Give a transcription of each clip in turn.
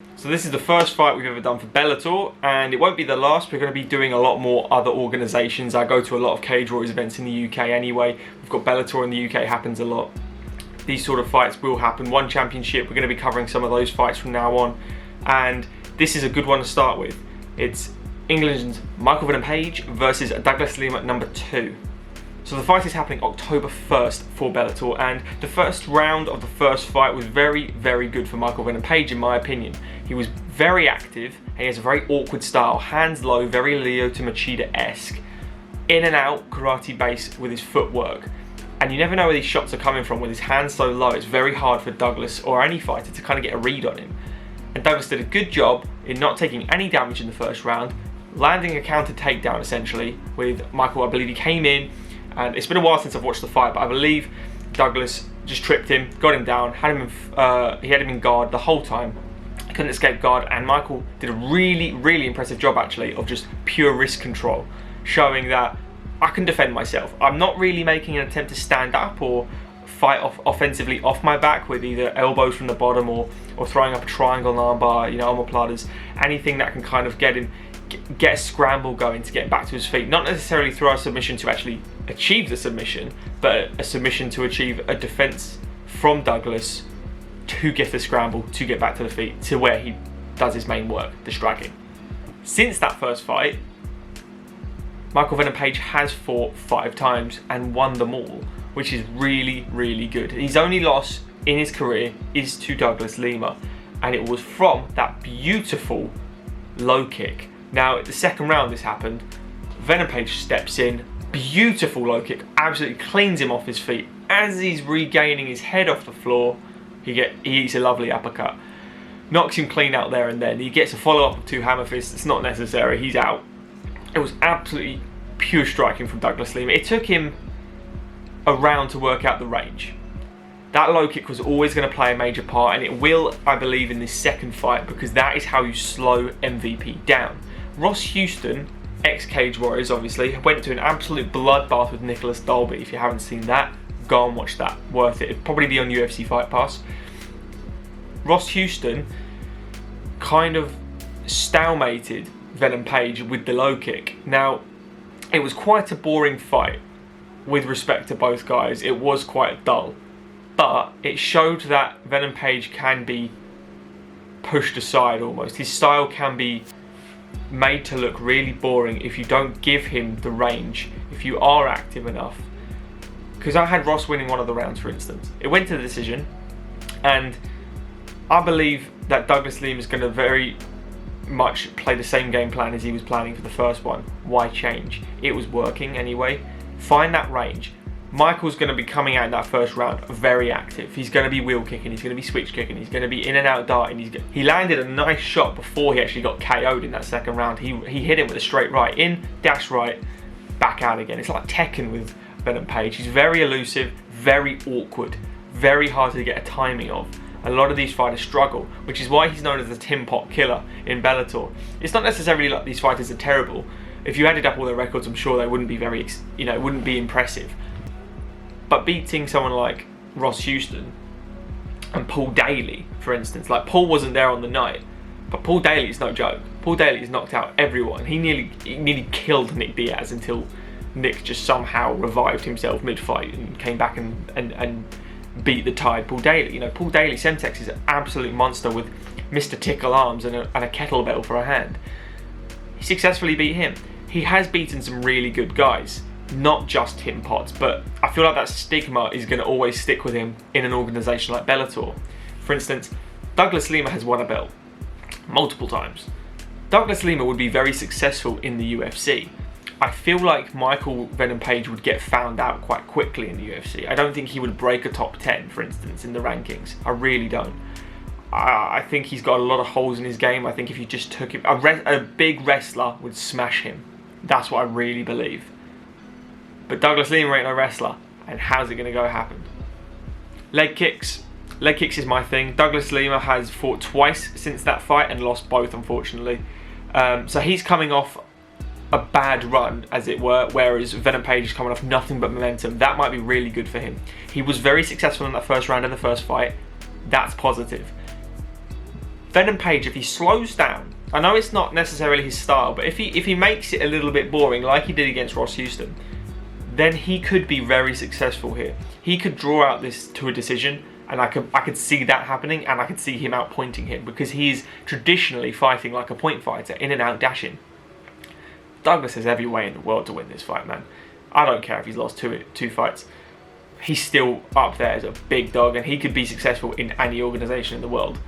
So this is the first fight we've ever done for Bellator, and it won't be the last. We're going to be doing a lot more other organisations. I go to a lot of Cage Warriors events in the UK anyway. We've got Bellator in the UK, happens a lot. These sort of fights will happen. One championship, we're going to be covering some of those fights from now on. And this is a good one to start with. It's England's Michael Venom Page versus Douglas Lima #2. So the fight is happening October 1st for Bellator, and the first round of the first fight was very, very good for Michael Venom Page in my opinion. He was very active, and he has a very awkward style, hands low, very Leo to Machida-esque, in and out karate base with his footwork. And you never know where these shots are coming from with his hands so low. It's very hard for Douglas or any fighter to kind of get a read on him. And Douglas did a good job in not taking any damage in the first round, landing a counter takedown essentially with Michael. I believe he came in, and it's been a while since I've watched the fight, but I believe Douglas just tripped him, got him down, he had him in guard the whole time. He couldn't escape guard, and Michael did a really, really impressive job actually of just pure wrist control, showing that I can defend myself. I'm not really making an attempt to stand up or fight offensively off my back with either elbows from the bottom or throwing up a triangle armbar, omoplatas, anything that can kind of get a scramble going to get him back to his feet. Not necessarily throw a submission to actually achieve the submission, but a submission to achieve a defense from Douglas to get the scramble, to get back to the feet, to where he does his main work, the striking. Since that first fight, Michael Venom Page has fought 5 times and won them all, which is really, really good. His only loss in his career is to Douglas Lima, and it was from that beautiful low kick. Now, at the second round this happened, Venom Page steps in, beautiful low kick, absolutely cleans him off his feet. As he's regaining his head off the floor, he eats a lovely uppercut. Knocks him clean out there and then. He gets a follow-up of 2 hammer fists. It's not necessary, he's out. It was absolutely pure striking from Douglas Lima. It took him a round to work out the range. That low kick was always going to play a major part, and it will, I believe, in this second fight, because that is how you slow MVP down. Ross Houston, ex-Cage Warriors obviously, went to an absolute bloodbath with Nicholas Dolby. If you haven't seen that, go and watch that. Worth it. It'd probably be on UFC Fight Pass. Ross Houston kind of stalemated Venom Page with the low kick. Now, it was quite a boring fight with respect to both guys. It was quite dull, but it showed that Venom Page can be pushed aside almost. His style can be made to look really boring if you don't give him the range, if you are active enough. Because I had Ross winning one of the rounds, for instance. It went to the decision, and I believe that Douglas Lima is going to very much play the same game plan as he was planning for the first one. Why change? It was working anyway. Find that range. Michael's going to be coming out in that first round very active. He's going to be wheel kicking, he's going to be switch kicking, he's going to be in and out darting. He landed a nice shot before he actually got KO'd in that second round. He hit him with a straight right, in, dash right, back out again. It's like Tekken with Venom Page. He's very elusive, very awkward, very hard to get a timing of. A lot of these fighters struggle, which is why he's known as the Tin Pot Killer in Bellator. It's not necessarily like these fighters are terrible. If you added up all their records, I'm sure they wouldn't be it wouldn't be impressive. But beating someone like Ross Houston and Paul Daly, for instance, like Paul wasn't there on the night, but Paul Daly is no joke. Paul Daly has knocked out everyone. He nearly killed Nick Diaz until Nick just somehow revived himself mid-fight and came back and beat the Tide. Paul Daly, Semtex is an absolute monster with Mr. Tickle arms and a kettlebell for a hand. He successfully beat him. He has beaten some really good guys, not just Tin Pots, but I feel like that stigma is going to always stick with him in an organisation like Bellator. For instance, Douglas Lima has won a belt multiple times. Douglas Lima would be very successful in the UFC. I feel like Michael Venom Page would get found out quite quickly in the UFC. I don't think he would break a top 10, for instance, in the rankings. I really don't. I think he's got a lot of holes in his game. I think if you just took him, a big wrestler would smash him. That's what I really believe. But Douglas Lima ain't no wrestler, and how's it going to go happen? Leg kicks. Leg kicks is my thing. Douglas Lima has fought twice since that fight and lost both, unfortunately. So he's coming off a bad run, as it were, whereas Venom Page is coming off nothing but momentum. That might be really good for him. He was very successful in that first round in the first fight. That's positive. Venom Page, if he slows down, I know it's not necessarily his style, but if he makes it a little bit boring like he did against Ross Houston, then he could be very successful here. He could draw out this to a decision, and I could see that happening, and I could see him outpointing him, because he's traditionally fighting like a point fighter, in and out dashing. Douglas has every way in the world to win this fight, man. I don't care if he's lost two fights. He's still up there as a big dog, and he could be successful in any organisation in the world.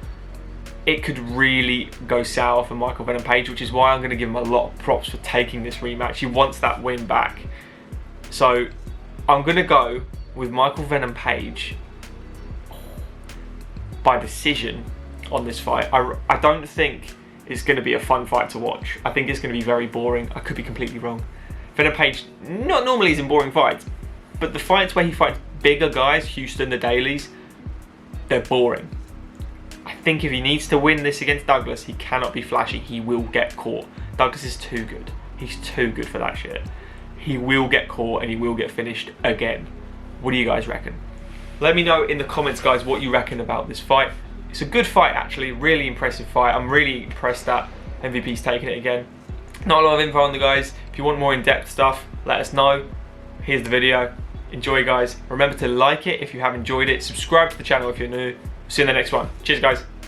It could really go sour for Michael Venom Page, which is why I'm going to give him a lot of props for taking this rematch. He wants that win back. So I'm going to go with Michael Venom Page by decision on this fight. I don't think it's going to be a fun fight to watch. I think it's going to be very boring. I could be completely wrong. Venom Page, not normally he's in boring fights, but the fights where he fights bigger guys, Houston, the Dailies, they're boring. I think if he needs to win this against Douglas, he cannot be flashy. He will get caught. Douglas is too good. He's too good for that shit. He will get caught and he will get finished again. What do you guys reckon? Let me know in the comments, guys, what you reckon about this fight. It's a good fight, actually. Really impressive fight. I'm really impressed that MVP's taking it again. Not a lot of info on the guys. If you want more in-depth stuff, let us know. Here's the video. Enjoy, guys. Remember to like it if you have enjoyed it. Subscribe to the channel if you're new. See you in the next one. Cheers, guys.